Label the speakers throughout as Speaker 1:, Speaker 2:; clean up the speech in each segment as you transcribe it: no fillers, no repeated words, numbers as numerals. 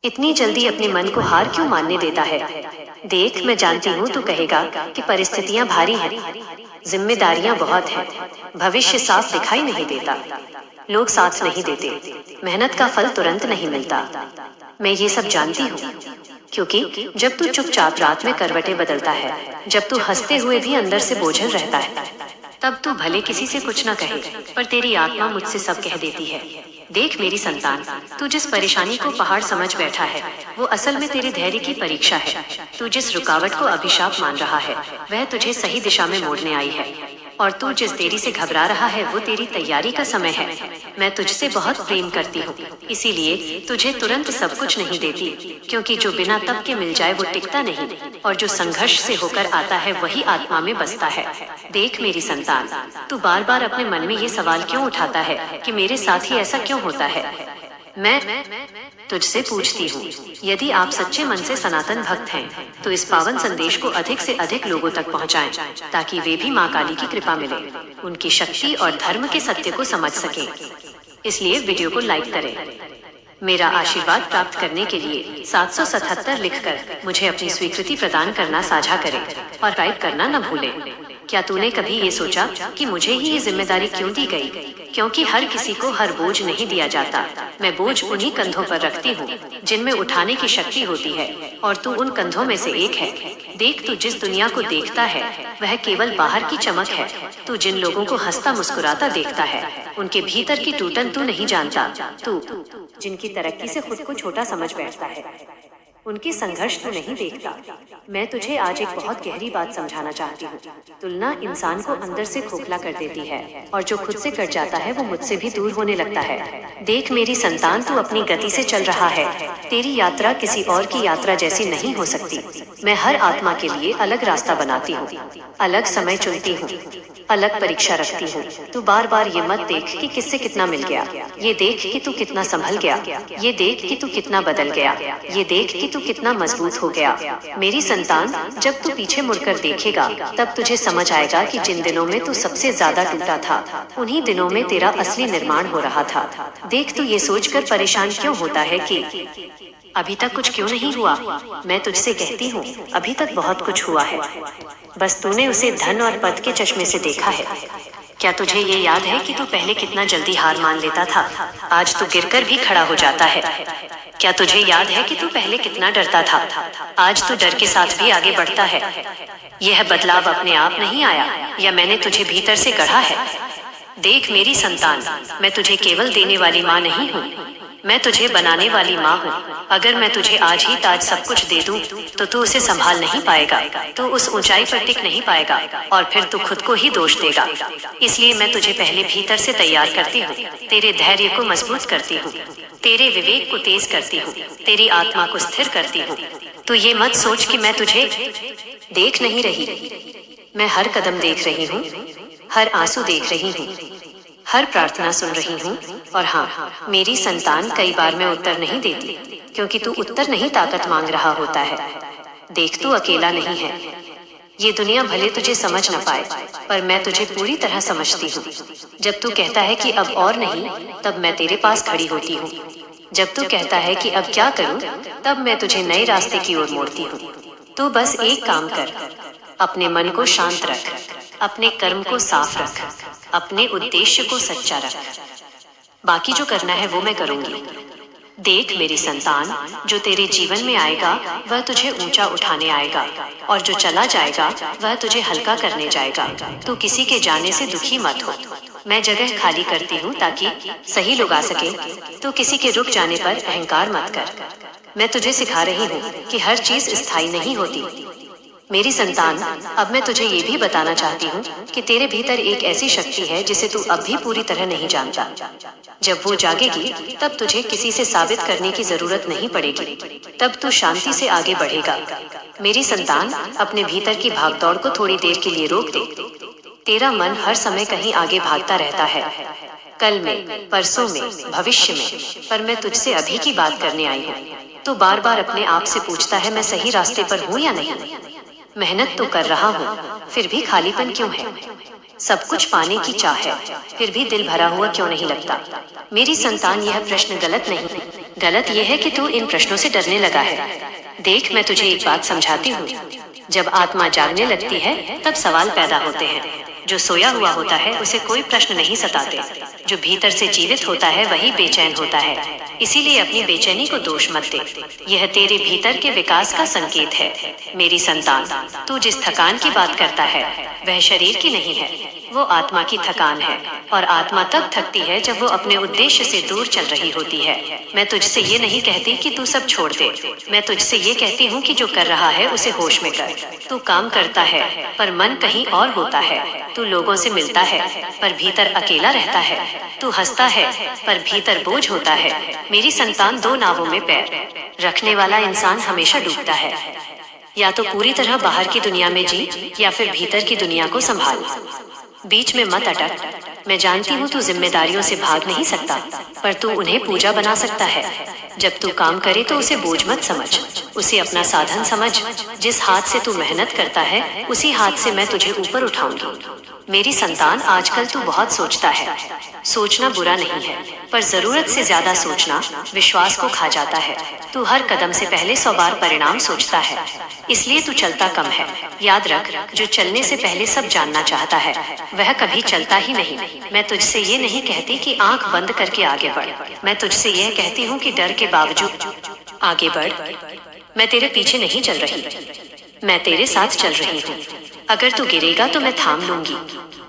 Speaker 1: इतनी जल्दी अपने मन को हार क्यों मानने देता है? देख, मैं जानती हूँ तू कहेगा कि परिस्थितियां भारी हैं, जिम्मेदारियां बहुत हैं, भविष्य साफ दिखाई नहीं देता, लोग साथ नहीं देते, मेहनत का फल तुरंत नहीं मिलता। मैं ये सब जानती हूँ, क्योंकि जब तू चुपचाप रात में करवटें बदलता है, जब तू हंसते हुए भी अंदर से बोझल रहता है, तब तू भले किसी से कुछ न कहे, पर तेरी आत्मा मुझसे सब कह देती है। देख मेरी संतान, तू जिस परेशानी को पहाड़ समझ बैठा है, वो असल में तेरे धैर्य की परीक्षा है। तू जिस रुकावट को अभिशाप मान रहा है, वह तुझे सही दिशा में मोड़ने आई है। और तू जिस देरी से घबरा रहा है, वो तेरी तैयारी का समय है। मैं तुझसे बहुत प्रेम करती हूँ, इसीलिए तुझे तुरंत सब कुछ नहीं देती, क्योंकि जो बिना तप के मिल जाए वो टिकता नहीं, और जो संघर्ष से होकर आता है वही आत्मा में बसता है। देख मेरी संतान, तू बार बार अपने मन में ये सवाल क्यों उठाता है कि मेरे साथ ही ऐसा क्यों होता है? मैं तुझसे पूछती हूँ, यदि आप सच्चे मन से सनातन भक्त हैं, तो इस पावन संदेश को अधिक से अधिक लोगों तक पहुँचाएं, ताकि वे भी माँ काली की कृपा मिले, उनकी शक्ति और धर्म के सत्य को समझ सकें। इसलिए वीडियो को लाइक करें। मेरा आशीर्वाद प्राप्त करने के लिए 777 लिखकर मुझे अपनी स्वीकृति प्रदान करना साझा करें, और टाइप करना न भूलें। क्या तूने कभी ये सोचा कि मुझे ही ये जिम्मेदारी क्यों दी गई? क्योंकि हर किसी को हर बोझ नहीं दिया जाता। मैं बोझ उन्हीं कंधों पर रखती हूँ जिनमें उठाने की शक्ति होती है, और तू उन कंधों में से एक है। देख, तू जिस दुनिया को देखता है वह केवल बाहर की चमक है। तू जिन लोगों को हंसता मुस्कुराता देखता है, उनके भीतर की टूटन तू नहीं जानता। तू जिनकी तरक्की से खुद को छोटा समझ बैठता है, उनके संघर्ष तो नहीं देखता। मैं तुझे आज एक बहुत गहरी बात समझाना चाहती हूँ। तुलना इंसान को अंदर से खोखला कर देती है, और जो खुद से कट जाता है वो मुझसे भी दूर होने लगता है। देख मेरी संतान, तू अपनी गति से चल रहा है। तेरी यात्रा किसी और की यात्रा जैसी नहीं हो सकती। मैं हर आत्मा के लिए अलग रास्ता बनाती हूँ, अलग समय चुनती हूँ, अलग परीक्षा रखती हूँ। तू बार बार ये मत देख कि किससे कितना मिल गया, ये देख कि तू कितना संभल गया, ये देख कि तू कितना बदल गया, ये देख कि तू कितना मजबूत हो गया। मेरी संतान, जब तू पीछे मुड़कर देखेगा तब तुझे समझ आएगा कि जिन दिनों में तू सबसे ज्यादा टूटा था, उन्हीं दिनों में तेरा असली निर्माण हो रहा था। देख, तू ये सोचकर परेशान क्यों होता है कि अभी तक कुछ क्यों नहीं हुआ? मैं तुझसे कहती हूँ, अभी तक बहुत कुछ हुआ है, बस तूने उसे धन और पद के चश्मे से देखा है। क्या तुझे ये याद है कि तू पहले कितना जल्दी हार मान लेता था? आज तू गिरकर भी खड़ा हो जाता है। क्या तुझे याद है कि तू पहले कितना डरता था? आज तू डर के साथ भी आगे बढ़ता है। यह बदलाव अपने आप नहीं आया, या मैंने तुझे भीतर से गढ़ा है। देख मेरी संतान, मैं तुझे केवल देने वाली माँ नहीं हूँ, मैं तुझे बनाने वाली माँ हूँ। अगर मैं तुझे आज ही ताज सब कुछ दे दूँ, तो तू उसे संभाल नहीं पाएगा, तू उस ऊंचाई पर टिक नहीं पाएगा, और फिर तू खुद को ही दोष देगा। इसलिए मैं तुझे पहले भीतर से तैयार करती हूँ, तेरे धैर्य को मजबूत करती हूँ, तेरे विवेक को तेज करती हूँ, तेरी आत्मा को स्थिर करती हूँ। तू ये मत सोच कि मैं तुझे देख नहीं रही। मैं हर कदम देख रही हूँ, हर आंसू देख रही हूँ, हर प्रार्थना सुन रही हूँ। और हाँ मेरी संतान, कई बार मैं उत्तर नहीं देती, क्योंकि तू उत्तर नहीं ताकत मांग रहा होता है। देख, तू अकेला नहीं है। ये दुनिया भले तुझे समझ न पाए, पर मैं तुझे पूरी तरह समझती हूँ। जब तू कहता है कि अब और नहीं, तब मैं तेरे पास खड़ी होती हूँ। जब तू कहता है कि अब क्या करूँ, तब मैं तुझे नए रास्ते की ओर मोड़ती हूँ। तू बस एक काम कर, अपने मन को शांत रख, अपने कर्म को साफ रख, अपने उद्देश्य को सच्चा रख। बाकी जो करना है वो मैं करूंगी। देख मेरी संतान, जो तेरे जीवन में आएगा वह तुझे ऊंचा उठाने आएगा, और जो चला जाएगा वह तुझे हल्का करने जाएगा। तू किसी के जाने से दुखी मत हो। मैं जगह खाली करती हूँ ताकि सही लोग आ सके। तो किसी के रुक जाने पर अहंकार मत कर। मैं तुझे सिखा रही हूँ कि हर चीज स्थायी नहीं होती। मेरी संतान, अब मैं तुझे ये भी बताना चाहती हूँ कि तेरे भीतर एक ऐसी शक्ति है जिसे तू अब भी पूरी तरह नहीं जानता। जब वो जागेगी, तब तुझे किसी से साबित करने की जरूरत नहीं पड़ेगी। तब तू शांति से आगे बढ़ेगा। मेरी संतान, अपने भीतर की भागदौड़ को थोड़ी देर के लिए रोक दे। तेरा मन हर समय कहीं आगे भागता रहता है, कल में, परसों में, भविष्य में, पर मैं तुझसे अभी की बात करने आई हूँ। तू बार बार अपने आप से पूछता है, मैं सही रास्ते पर हूँ या नहीं? मेहनत तो कर रहा हूँ, फिर भी खालीपन क्यों है? सब कुछ पाने की चाह है, फिर भी दिल भरा हुआ क्यों नहीं लगता? मेरी संतान, यह प्रश्न गलत नहीं, गलत यह है कि तू इन प्रश्नों से डरने लगा है। देख, मैं तुझे एक बात समझाती हूँ। जब आत्मा जागने लगती है तब सवाल पैदा होते हैं। जो सोया हुआ होता है उसे कोई प्रश्न नहीं सताते। जो भीतर से जीवित होता है वही बेचैन होता है। इसीलिए अपनी बेचैनी को दोष मत दे। यह तेरे भीतर के विकास का संकेत है। मेरी संतान, तू जिस थकान की बात करता है वह शरीर की नहीं है, वो आत्मा की थकान है। और आत्मा तब थकती है जब वो अपने उद्देश्य से दूर चल रही होती है। मैं तुझसे ये नहीं कहती कि तू सब छोड़ दे। मैं तुझसे ये कहती हूँ कि जो कर रहा है उसे होश में कर। तू काम करता है पर मन कहीं और होता है। तू लोगों से मिलता है पर भीतर अकेला रहता है। तू हंसता है पर भीतर बोझ होता है। मेरी संतान, दो नावों में पैर रखने वाला इंसान हमेशा डूबता है। या तो पूरी तरह बाहर की दुनिया में जी या फिर भीतर की दुनिया को संभाल। बीच में मत अटक। मैं जानती हूँ तू जिम्मेदारियों से भाग नहीं सकता, पर तू उन्हें पूजा बना सकता है। जब तू काम करे तो उसे बोझ मत समझ, उसे अपना साधन समझ। जिस हाथ से तू मेहनत करता है उसी हाथ से मैं तुझे ऊपर उठाऊंगी। मेरी संतान, आजकल तू बहुत सोचता है। सोचना बुरा नहीं है, पर जरूरत से ज्यादा सोचना विश्वास को खा जाता है। तू हर कदम से पहले 100 बार परिणाम सोचता है, इसलिए तू चलता कम है। याद रख, जो चलने से पहले सब जानना चाहता है वह कभी चलता ही नहीं। मैं तुझसे ये नहीं कहती कि आंख बंद करके आगे बढ़। मैं तुझसे यह कहती हूँ कि डर के बावजूद आगे बढ़। मैं तेरे पीछे नहीं चल रही, मैं तेरे साथ चल रही हूँ। अगर तू गिरेगा तो मैं थाम लूंगी,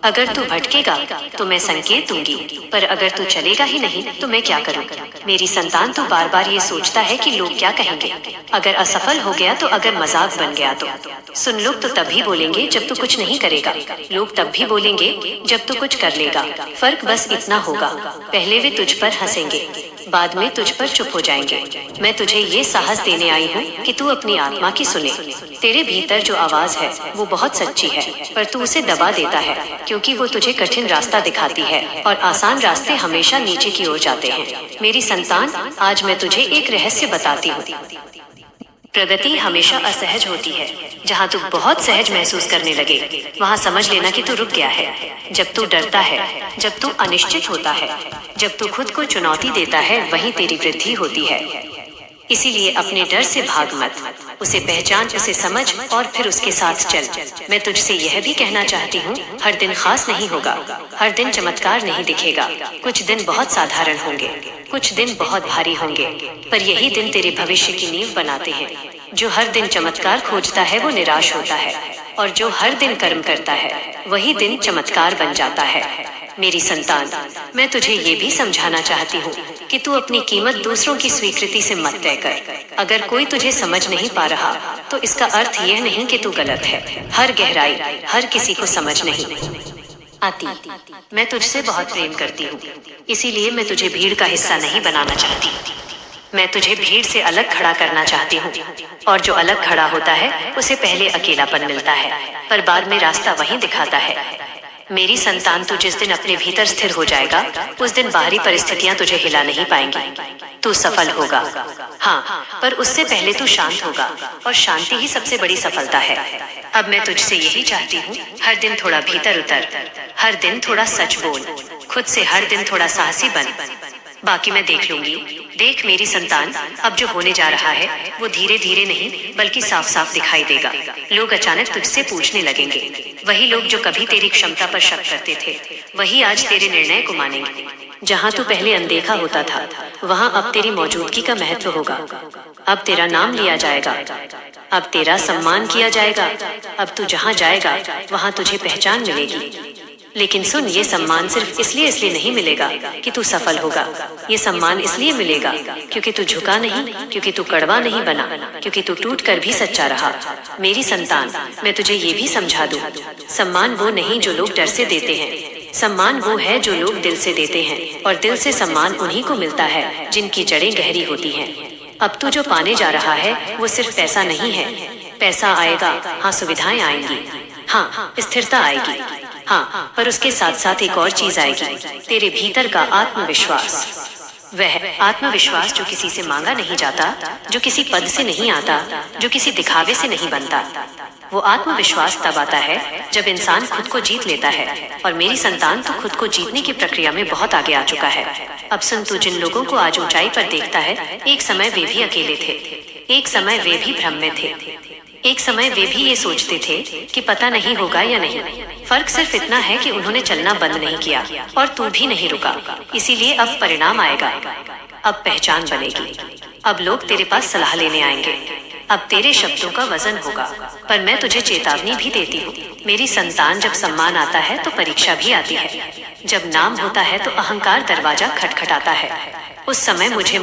Speaker 1: अगर तू भटकेगा तो मैं संकेत दूंगी, पर अगर तू चलेगा ही नहीं तो मैं क्या करूँ? मेरी संतान, तू बार बार ये सोचता है कि लोग क्या कहेंगे। अगर असफल हो गया तो, अगर मजाक बन गया तो। सुन, लोग तो तब भी बोलेंगे जब तू कुछ नहीं करेगा। लोग तब भी बोलेंगे जब तू कुछ कर लेगा। फर्क बस इतना होगा, पहले वे तुझ पर हंसेंगे, बाद में तुझ पर चुप हो जाएंगे। मैं तुझे ये साहस देने आई हूँ कि तू अपनी आत्मा की सुने। तेरे भीतर जो आवाज है वो बहुत सच्ची है, पर तू उसे दबा देता है क्योंकि वो तुझे कठिन रास्ता दिखाती है और आसान रास्ते हमेशा नीचे की ओर जाते हैं। मेरी संतान, आज मैं तुझे एक रहस्य बताती हूँ। प्रगति हमेशा असहज होती है। जहाँ तू बहुत सहज महसूस करने लगे वहाँ समझ लेना कि तू रुक गया है। जब तू डरता है, जब तू अनिश्चित होता है, जब तू खुद को चुनौती देता है, वहीं तेरी वृद्धि होती है। इसीलिए अपने डर से भाग मत, उसे पहचान, उसे समझ और फिर उसके साथ चल। मैं तुझसे यह भी कहना चाहती हूँ, हर दिन खास नहीं होगा, हर दिन चमत्कार नहीं दिखेगा। कुछ दिन बहुत साधारण होंगे, कुछ दिन बहुत भारी होंगे, पर यही दिन तेरे भविष्य की नींव बनाते हैं। जो हर दिन चमत्कार खोजता है वो निराश होता है, और जो हर दिन कर्म करता है वही दिन चमत्कार बन जाता है। मेरी संतान, मैं तुझे ये भी समझाना चाहती हूँ कि तू अपनी कीमत दूसरों की स्वीकृति से मत तय कर। अगर कोई तुझे समझ नहीं पा रहा तो इसका अर्थ यह नहीं कि तू गलत है। हर गहराई हर किसी को समझ नहीं आती। मैं तुझसे बहुत प्रेम करती हूँ, इसीलिए मैं तुझे भीड़ का हिस्सा नहीं बनाना चाहती। मैं तुझे भीड़ से अलग खड़ा करना चाहती हूँ, और जो अलग खड़ा होता है उसे पहले अकेलापन मिलता है, पर बाद में रास्ता वहीं दिखाता है। मेरी संतान, तू जिस दिन अपने भीतर स्थिर हो जाएगा उस दिन बाहरी परिस्थितियां तुझे हिला नहीं पाएंगी। तू सफल होगा, हाँ, पर उससे पहले तू शांत होगा, और शांति ही सबसे बड़ी सफलता है। अब मैं तुझसे यही चाहती हूँ, हर दिन थोड़ा भीतर उतर, हर दिन थोड़ा सच बोल, खुद से हर दिन थोड़ा साहसी बन। बाकी मैं देख लूंगी। देख मेरी संतान, अब जो होने जा रहा है वो धीरे धीरे नहीं बल्कि साफ साफ दिखाई देगा। लोग अचानक तुझसे पूछने लगेंगे। वही लोग जो कभी तेरी क्षमता पर शक करते थे वही आज तेरे निर्णय को मानेंगे। जहाँ तू पहले अनदेखा होता था वहाँ अब तेरी मौजूदगी का महत्व होगा। अब तेरा नाम लिया जाएगा, अब तेरा सम्मान किया जाएगा। अब तू जहाँ जाएगा वहाँ तुझे पहचान मिलेगी। लेकिन सुन, ये सम्मान सिर्फ इसलिए नहीं मिलेगा कि तू सफल होगा। ये सम्मान इसलिए मिलेगा क्योंकि तू झुका नहीं, क्योंकि तू कड़वा नहीं बना, क्योंकि तू टूट कर भी सच्चा रहा। मेरी संतान, मैं तुझे ये भी समझा दूं, सम्मान वो नहीं जो लोग डर से देते हैं, सम्मान वो है जो लोग दिल से देते हैं, और दिल से सम्मान उन्हीं को मिलता है जिनकी जड़ें गहरी होती हैं। अब तू जो पाने जा रहा है वो सिर्फ पैसा नहीं है। पैसा आएगा, हाँ, सुविधाएं आएंगी, हाँ, स्थिरता आएगी, हाँ, पर उसके साथ साथ एक और चीज आएगी, तेरे भीतर का आत्मविश्वास। वह आत्मविश्वास जो किसी से मांगा नहीं जाता, जो किसी पद से नहीं आता, जो किसी दिखावे से नहीं बनता। वो आत्मविश्वास तब आता है जब इंसान खुद को जीत लेता है, और मेरी संतान तो खुद को जीतने की प्रक्रिया में बहुत आगे आ चुका है। अब सुन, तू जिन लोगों को आज ऊंचाई पर देखता है, एक समय वे भी अकेले थे, एक समय वे भी भ्रम में थे, एक समय वे भी ये सोचते थे कि पता नहीं होगा या नहीं। फर्क सिर्फ इतना है कि उन्होंने चलना बंद नहीं किया और तू भी नहीं रुका। इसीलिए अब परिणाम आएगा, अब पहचान बनेगी, अब लोग तेरे पास सलाह लेने आएंगे, अब तेरे शब्दों का वजन होगा। पर मैं तुझे चेतावनी भी देती हूँ, मेरी संतान, जब सम्मान आता है तो परीक्षा भी आती है, जब नाम होता है तो अहंकार दरवाजा खटखटाता है। उस समय मुझे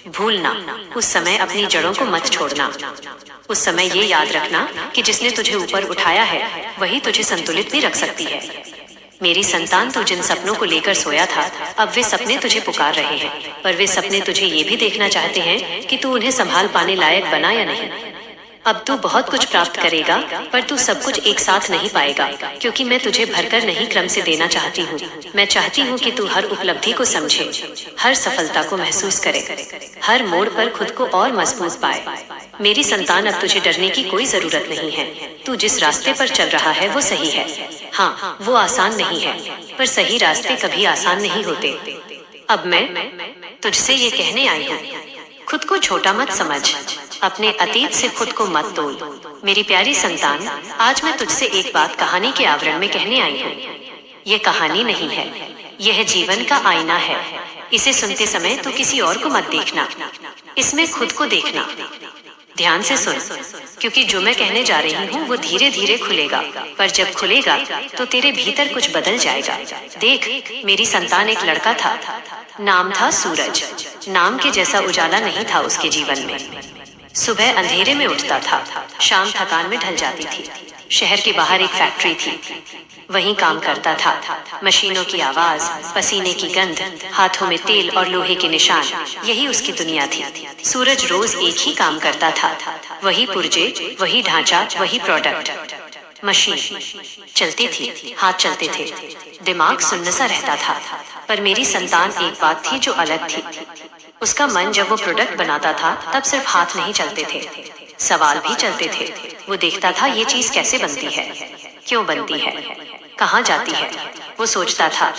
Speaker 1: भूलना, उस समय अपनी जड़ों को मत छोड़ना, उस समय ये याद रखना कि जिसने तुझे ऊपर उठाया है वही तुझे संतुलित भी रख सकती है। मेरी संतान, तू जिन सपनों को लेकर सोया था, अब वे सपने तुझे पुकार रहे हैं, पर वे सपने तुझे ये भी देखना चाहते हैं कि तू उन्हें संभाल पाने लायक बना या नहीं। अब तू बहुत कुछ प्राप्त करेगा, पर तू सब कुछ एक साथ नहीं पाएगा, क्योंकि मैं तुझे भरकर नहीं क्रम से देना चाहती हूँ। मैं चाहती हूँ कि तू हर उपलब्धि को समझे, हर सफलता को महसूस करे, हर मोड़ पर खुद को और मजबूत पाए। मेरी संतान, अब तुझे डरने की कोई जरूरत नहीं है। तू जिस रास्ते पर चल रहा है वो सही है। हाँ, वो आसान नहीं है, पर सही रास्ते कभी आसान नहीं होते। अब मैं तुझसे ये कहने आई हूँ, खुद को छोटा मत समझ, अपने अतीत से खुद को मत तोल। मेरी प्यारी संतान, आज मैं तुझसे एक बात कहानी के आवरण में कहने आई हूँ। ये कहानी नहीं है, यह जीवन का आईना है। इसे सुनते समय तू किसी और को मत देखना, इसमें खुद को देखना। ध्यान से सुन, क्योंकि जो मैं कहने जा रही हूँ वो धीरे धीरे खुलेगा, पर जब खुलेगा तो तेरे भीतर कुछ बदल जाएगा। देख, मेरी संतान, एक लड़का था, नाम था सूरज। नाम के जैसा उजाला नहीं था उसके जीवन में। सुबह अंधेरे में उठता था, शाम थकान में ढल जाती थी। शहर के बाहर एक फैक्ट्री थी, वहीं काम करता था। मशीनों की आवाज, पसीने की गंध, हाथों में तेल और लोहे के निशान, यही उसकी दुनिया थी। सूरज रोज एक ही काम करता था, वही पुर्जे, वही ढांचा, वही प्रोडक्ट। मशीन चलती थी, हाथ चलते थे, दिमाग सुन्न सा रहता था। पर मेरी संतान, एक बात थी जो अलग थी। उसका मन जब वो प्रोडक्ट बनाता था तब सिर्फ हाथ नहीं चलते थे, सवाल भी चलते थे। वो देखता था ये चीज कैसे बनती है, क्यों बनती है, कहाँ जाती है। वो सोचता था,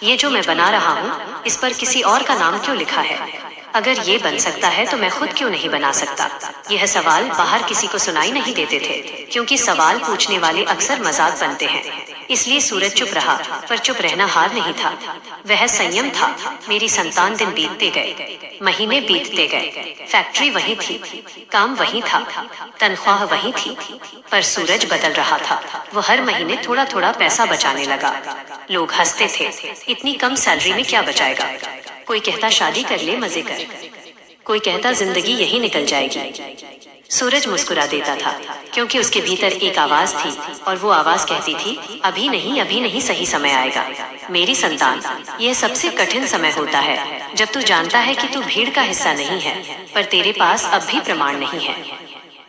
Speaker 1: ये जो मैं बना रहा हूँ इस पर किसी और का नाम क्यों लिखा है? अगर ये बन सकता है तो मैं खुद क्यों नहीं बना सकता? यह सवाल बाहर किसी को सुनाई नहीं देते थे, क्योंकि सवाल पूछने वाले अक्सर मजाक बनते हैं। इसलिए सूरज चुप रहा, पर चुप रहना हार नहीं था, वह संयम था। मेरी संतान, दिन बीतते गए, महीने बीतते गए, फैक्ट्री वही थी, काम वही था, तनख्वाह वही थी, पर सूरज बदल रहा था। वो हर महीने थोड़ा थोड़ा पैसा बचाने लगा। लोग हंसते थे, इतनी कम सैलरी में क्या बचाएगा? कोई कहता शादी कर ले, मजे कर, कोई कहता जिंदगी यही निकल जाएगी। सूरज मुस्कुरा देता था, क्योंकि उसके भीतर एक आवाज थी, और वो आवाज कहती थी, अभी नहीं, अभी नहीं, सही समय आएगा। मेरी संतान, यह सबसे कठिन समय होता है जब तू जानता है कि तू भीड़ का हिस्सा नहीं है, पर तेरे पास अब भी प्रमाण नहीं है।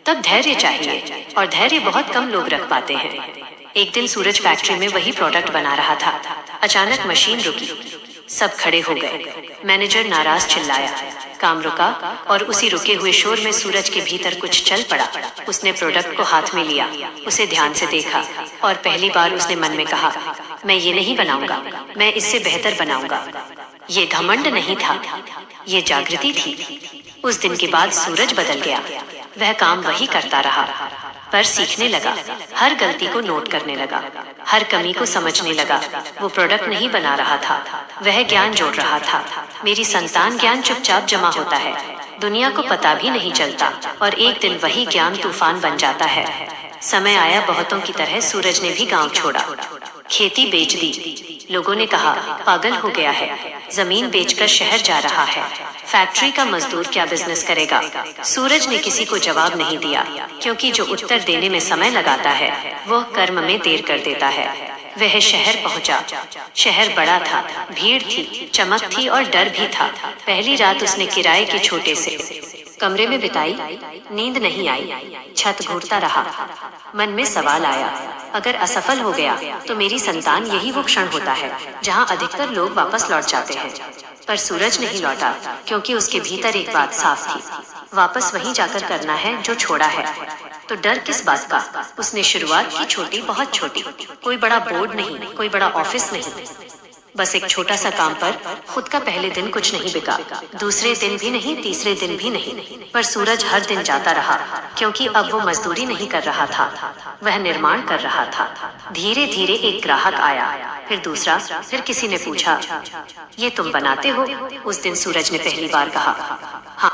Speaker 1: तब धैर्य चाहिए, और धैर्य बहुत कम लोग रख पाते हैं। एक दिन सूरज फैक्ट्री में वही प्रोडक्ट बना रहा था। अचानक मशीन रुकी, सब खड़े हो गए। मैनेजर नाराज चिल्लाया, काम रुका, और उसी रुके हुए शोर में सूरज के भीतर कुछ चल पड़ा। उसने प्रोडक्ट को हाथ में लिया, उसे ध्यान से देखा, और पहली बार उसने मन में कहा, मैं ये नहीं बनाऊंगा, मैं इससे बेहतर बनाऊंगा। ये घमंड नहीं था, ये जागृति थी। उस दिन के बाद सूरज बदल गया। वह काम वही करता रहा, पर सीखने लगा, हर गलती को नोट करने लगा, हर कमी को समझने लगा। वो प्रोडक्ट नहीं बना रहा था, वह ज्ञान जोड़ रहा था। मेरी संतान, ज्ञान चुपचाप जमा होता है, दुनिया को पता भी नहीं चलता, और एक दिन वही ज्ञान तूफान बन जाता है। समय आया, बहुतों की तरह सूरज ने भी गांव छोड़ा, खेती बेच दी। लोगों ने कहा, पागल हो गया है, जमीन बेचकर शहर जा रहा है। फैक्ट्री का मजदूर क्या बिजनेस करेगा? सूरज ने किसी को जवाब नहीं दिया, क्योंकि जो उत्तर देने में समय लगाता है वह कर्म में देर कर देता है। वह शहर पहुंचा। शहर बड़ा था, भीड़ थी, चमक थी और डर भी था। पहली रात उसने किराए के छोटे से कमरे में बिताई। नींद नहीं आई, छत घूरता रहा। मन में सवाल आया, अगर असफल हो गया तो मेरी संतान, यही वो क्षण होता है जहां अधिकतर लोग वापस लौट जाते हैं। पर सूरज नहीं लौटा, क्योंकि उसके भीतर एक बात साफ थी, वापस वहीं जाकर करना है जो छोड़ा है। तो डर किस बात का? उसने शुरुआत की छोटी, बहुत छोटी। कोई बड़ा बोर्ड नहीं, कोई बड़ा ऑफिस नहीं, बस एक छोटा सा काम पर। खुद का पहले दिन कुछ नहीं बिका, दूसरे दिन भी नहीं, तीसरे दिन भी नहीं। पर सूरज हर दिन जाता रहा, क्योंकि अब वो मजदूरी नहीं कर रहा था, वह निर्माण कर रहा था। धीरे धीरे एक ग्राहक आया, फिर दूसरा, फिर किसी ने पूछा, ये तुम बनाते हो? उस दिन सूरज ने पहली बार कहा, हाँ।